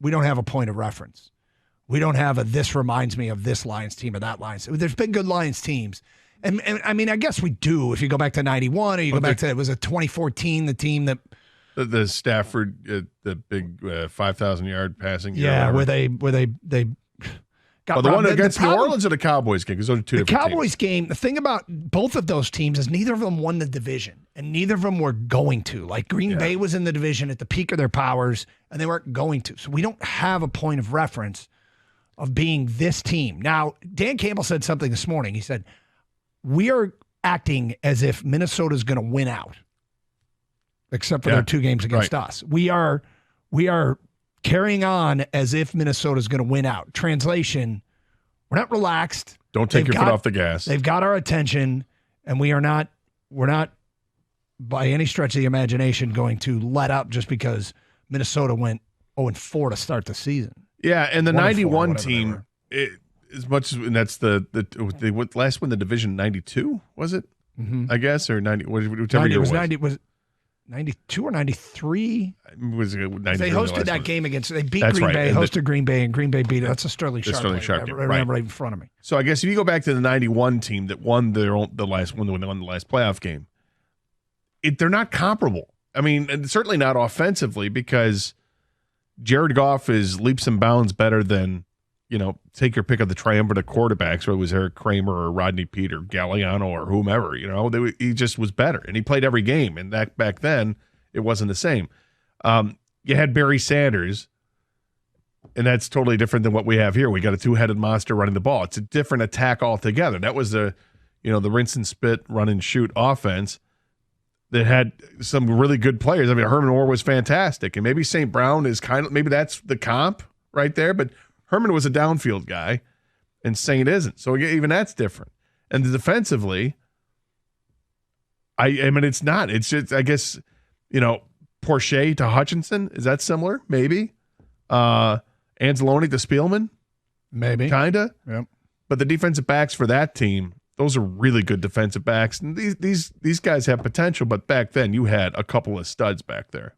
we don't have a point of reference. We don't have a this reminds me of this Lions team or that Lions. There's been good Lions teams. And I mean, I guess we do if you go back to 91 or you go back to, it was a 2014, the team that. The Stafford, the big 5,000-yard passing. Yeah, where they got the one against New Orleans or the Cowboys game? Because those are two different teams. The Cowboys game, the thing about both of those teams is neither of them won the division, and neither of them were going to. Like Green Bay was in the division at the peak of their powers, and they weren't going to. So we don't have a point of reference of being this team. Now, Dan Campbell said something this morning. He said, we are acting as if Minnesota's going to win out, except for their 2 games against us. We are carrying on as if Minnesota's going to win out. Translation, we're not relaxed. Don't take your foot off the gas. They've got our attention, and we're not by any stretch of the imagination going to let up just because Minnesota went 0-4 to start the season. Yeah, and the 91 team, as much as, and that's they last won the division 92, was it? Mm-hmm. I guess, or 90, whichever year it was. 90 was 92 or 93? Was it 93? They hosted that game against, they beat Green Bay, hosted Green Bay, and Green Bay beat it. That's a Sterling Sharp. Sterling Sharp I remember right in front of me. So I guess if you go back to the 91 team that won the last playoff game, they're not comparable. I mean, and certainly not offensively, because Jared Goff is leaps and bounds better than, take your pick of the triumvirate of quarterbacks, whether it was Eric Kramer or Rodney Peete or Galliano or whomever. He just was better, and he played every game. And that back then, it wasn't the same. You had Barry Sanders, and that's totally different than what we have here. We got a 2-headed monster running the ball. It's a different attack altogether. That was the rinse and spit, run and shoot offense that had some really good players. I mean, Herman Orr was fantastic, and maybe St. Brown is maybe that's the comp right there, but Herman was a downfield guy, and Saint isn't. So even that's different. And defensively, I mean, it's not. It's just, I guess, Porsche to Hutchinson. Is that similar? Maybe. Anzalone to Spielman? Maybe. Kind of. Yep. But the defensive backs for that team, those are really good defensive backs. And these guys have potential, but back then you had a couple of studs back there.